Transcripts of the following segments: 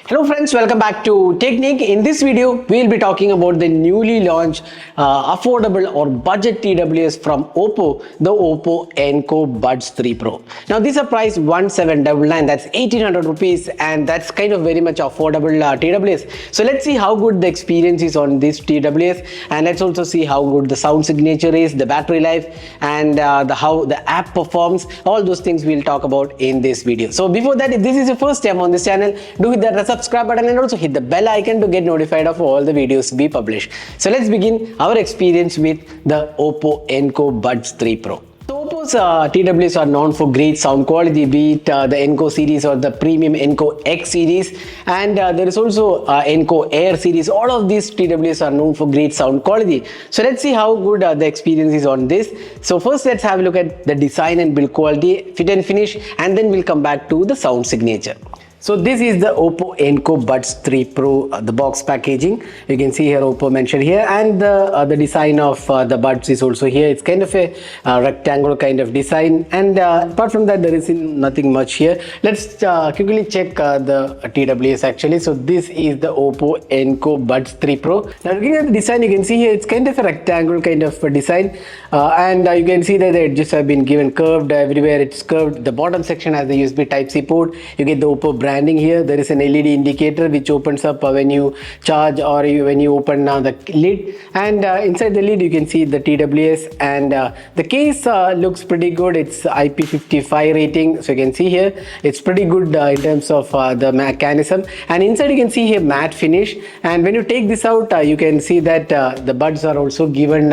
Hello friends, welcome back to Technique. In this video, we'll be talking about the newly launched affordable or budget TWS from Oppo, the Oppo Enco Buds 3 Pro. Now these are priced 1799, that's 1800 rupees, and that's kind of very much affordable TWS. So let's see how good the experience is on this TWS, and let's also see how good the sound signature is, the battery life, and how the app performs. All those things we'll talk about in this video. So before that, if this is your first time on this channel, do hit that subscribe button and also hit the bell icon to get notified of all the videos we publish. So let's begin our experience with the Oppo Enco Buds 3 Pro. So Oppo's TWS are known for great sound quality, be it the Enco series or the premium Enco X series, and there is also Enco Air series. All of these TWS are known for great sound quality. So let's see how good the experience is on this. So first let's have a look at the design and build quality, fit and finish, and then we'll come back to the sound signature. So this is the Oppo Enco Buds 3 Pro, the box packaging. You can see here Oppo mentioned here, and the design of the buds is also here. It's kind of a rectangular kind of design, and apart from that there is nothing much here. Let's quickly check the TWS actually. So this is the Oppo Enco Buds 3 Pro. Now looking at the design, you can see here it's kind of a rectangular kind of design, and you can see that the edges have been given curved everywhere. It's curved. The bottom section has the USB Type-C port. You get the Oppo brand here. There is an LED indicator which opens up when you charge or when you open the lid, and inside the lid you can see the TWS, and the case looks pretty good. It's IP55 rating, so you can see here it's pretty good in terms of the mechanism, and inside you can see here matte finish. And when you take this out, you can see that the buds are also given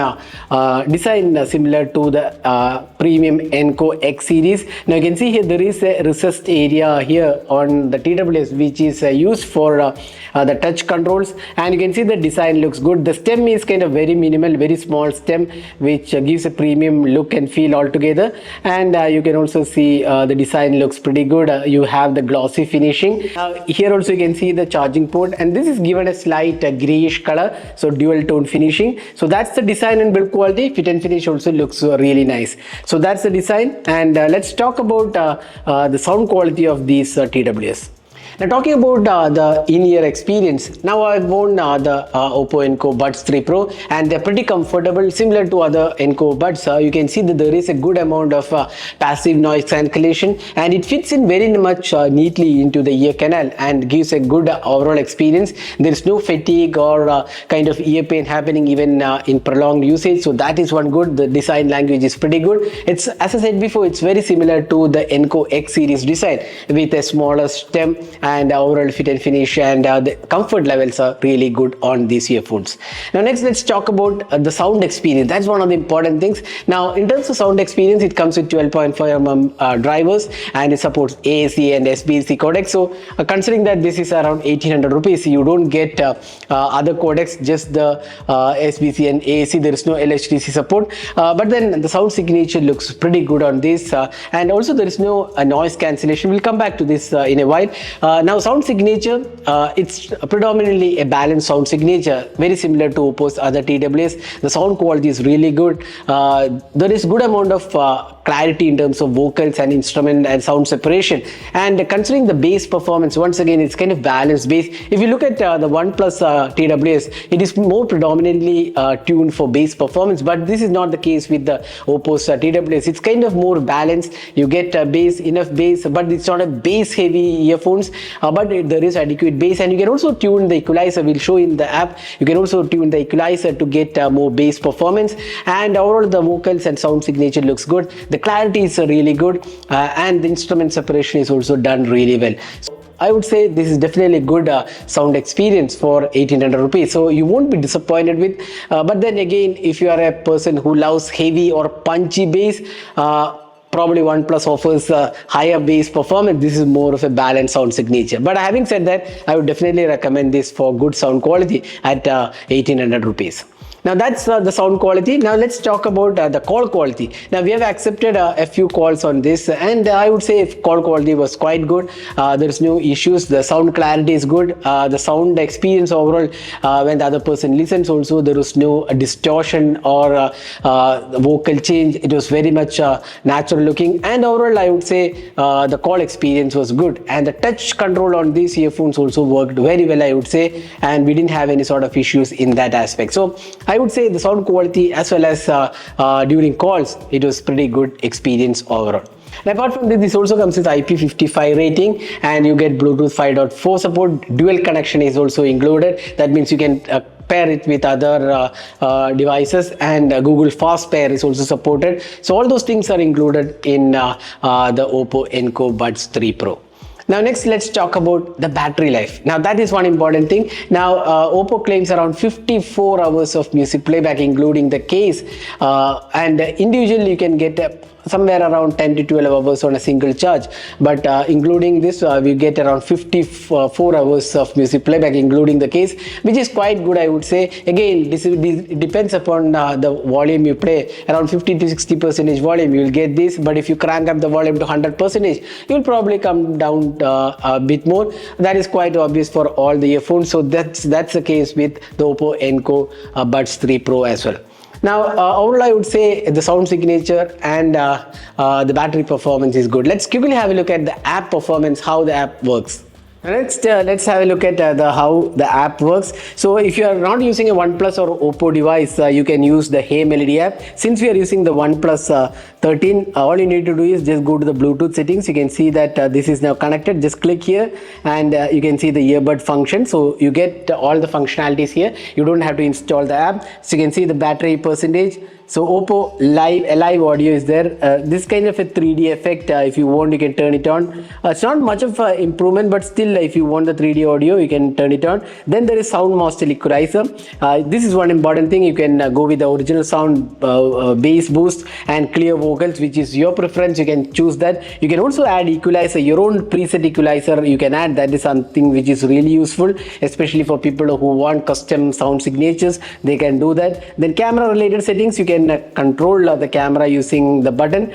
design similar to the premium Enco X series. Now you can see here there is a recessed area here on the TWS which is used for the touch controls, and you can see the design looks good. The stem is kind of very minimal, very small stem, which gives a premium look and feel altogether. And you can also see the design looks pretty good. You have the glossy finishing. Here also you can see the charging port, and this is given a slight grayish color, so dual tone finishing. So that's the design and build quality. Fit and finish also looks really nice. So that's the design, and let's talk about the sound quality of these TWS. Now talking about the in-ear experience, now I've worn the Oppo Enco Buds 3 Pro, and they're pretty comfortable, similar to other Enco Buds. You can see that there is a good amount of passive noise cancellation, and it fits in very much neatly into the ear canal and gives a good overall experience. There is no fatigue or kind of ear pain happening even in prolonged usage, so that is one good. The design language is pretty good. It's, as I said before, it's very similar to the Enco X series design with a smaller stem, and overall fit and finish, and the comfort levels are really good on these earphones. Now next let's talk about the sound experience. That's one of the important things. Now in terms of sound experience, it comes with 12.5 mm drivers, and it supports AAC and SBC codecs. So considering that this is around 1800 rupees, you don't get other codecs, just the SBC and AAC. There is no LHDC support, but then the sound signature looks pretty good on this, and also there is no noise cancellation. We'll come back to this in a while. Now sound signature, it's predominantly a balanced sound signature, very similar to Oppo's other TWS. The sound quality is really good. There is good amount of clarity in terms of vocals and instrument and sound separation, and considering the bass performance, once again it's kind of balanced bass. If you look at the OnePlus TWS, it is more predominantly tuned for bass performance, but this is not the case with the Oppo's TWS. It's kind of more balanced. You get bass, enough bass, but it's not a bass heavy earphones, but there is adequate bass, and you can also tune the equalizer. We'll show in the app. You can also tune the equalizer to get more bass performance, and overall the vocals and sound signature looks good. The clarity is really good, and the instrument separation is also done really well. So I would say this is definitely a good sound experience for 1800 rupees, so you won't be disappointed with. But then again, if you are a person who loves heavy or punchy bass, probably OnePlus offers higher bass performance. This is more of a balanced sound signature. But having said that, I would definitely recommend this for good sound quality at 1800 rupees. Now that's the sound quality. Now let's talk about the call quality. Now we have accepted a few calls on this, and I would say call quality was quite good. There's no issues. The sound clarity is good. The sound experience overall, when the other person listens also, there was no distortion or vocal change. It was very much natural looking, and overall I would say the call experience was good, and the touch control on these earphones also worked very well, I would say, and we didn't have any sort of issues in that aspect. So I would say the sound quality as well as during calls, it was pretty good experience overall. And apart from this also comes with IP55 rating, and you get Bluetooth 5.4 support. Dual connection is also included. That means you can pair it with other devices, and Google Fast Pair is also supported. So all those things are included in the Oppo Enco Buds 3 Pro. Now next, let's talk about the battery life. Now that is one important thing. Now Oppo claims around 54 hours of music playback, including the case, and individually you can get somewhere around 10 to 12 hours on a single charge, but including this we get around 54 hours of music playback including the case, which is quite good, I would say. Again, this depends upon the volume you play. Around 50 to 60% volume you will get this, but if you crank up the volume to 100%, you will probably come down a bit more. That is quite obvious for all the earphones. So that's the case with the Oppo Enco Buds 3 Pro as well. Now overall I would say the sound signature and the battery performance is good. Let's quickly have a look at the app performance, how the app works. Next, let's have a look at how the app works. So if you are not using a OnePlus or Oppo device, you can use the Hey Melody app. Since we are using the OnePlus 13, all you need to do is just go to the Bluetooth settings. You can see that this is now connected. Just click here, and you can see the earbud function. So you get all the functionalities here. You don't have to install the app. So you can see the battery percentage. So Oppo live audio is there. This kind of a 3D effect, if you want, you can turn it on. It's not much of an improvement, but still, if you want the 3D audio, you can turn it on. Then there is sound master equalizer. This is one important thing. You can go with the original sound, bass boost and clear vocals, which is your preference. You can choose that. You can also add equalizer, your own preset equalizer you can add. That is something which is really useful, especially for people who want custom sound signatures. They can do that. Then camera related settings, you can control the camera using the button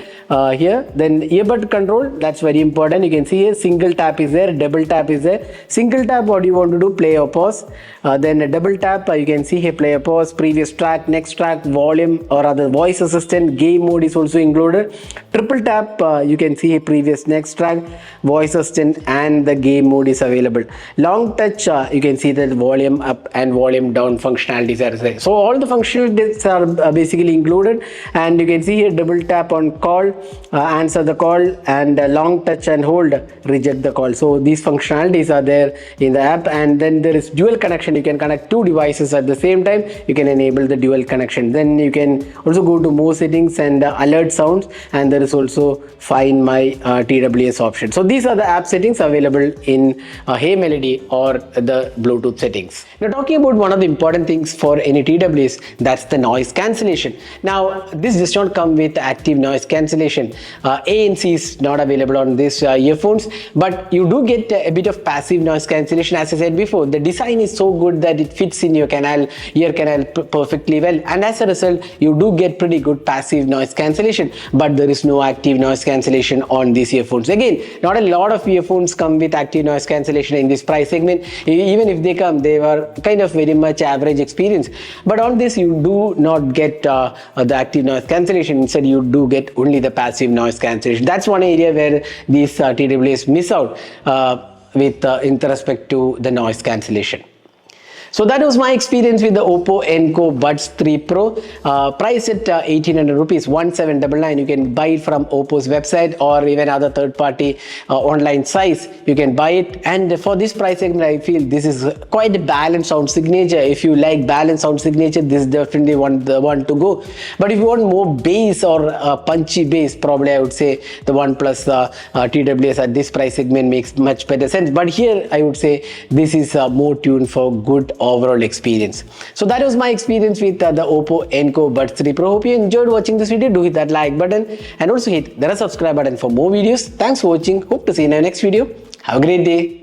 here. Then earbud control, that's very important. You can see here single tap is there, double tap is there. Single tap, what you want to do, play or pause. Then a double tap, you can see here play or pause, previous track, next track, volume or other voice assistant. Game mode is also included. Triple tap, you can see here previous, next track, voice assistant, and the game mode is available. Long touch, you can see that volume up and volume down functionalities are there. So all the functionalities are basically included, and you can see here double tap on call, answer the call, and long touch and hold, reject the call. So these functionalities are there in the app. And then there is dual connection. You can connect two devices at the same time. You can enable the dual connection. Then you can also go to more settings and alert sounds, and there is also find my TWS option. So these are the app settings available in Hey Melody or the Bluetooth settings. Now talking about one of the important things for any TWS, that's the noise cancellation. Now this does not come with active noise cancellation. ANC is not available on these earphones, but you do get a bit of passive noise cancellation. As I said before, the design is so good that it fits in your ear canal perfectly well, and as a result you do get pretty good passive noise cancellation, but there is no active noise cancellation on these earphones. Again, not a lot of earphones come with active noise cancellation in this price segment. Even if they come, they were kind of very much average experience, but on this you do not get the active noise cancellation. Instead you do get only the passive noise cancellation. That's one area where these TWS miss out with respect to the noise cancellation. So that was my experience with the Oppo Enco Buds 3 Pro. Price at 1800 rupees, 1799. You can buy it from Oppo's website or even other third-party online sites. You can buy it, and for this price segment, I feel this is quite a balanced sound signature. If you like balanced sound signature, this is definitely the one to go. But if you want more bass or punchy bass, probably I would say the OnePlus TWS at this price segment makes much better sense. But here I would say this is more tuned for good overall experience. So that was my experience with the Oppo Enco Buds 3 Pro. Hope you enjoyed watching this video. Do hit that like button and also hit the subscribe button for more videos. Thanks for watching. Hope to see you in our next video. Have a great day.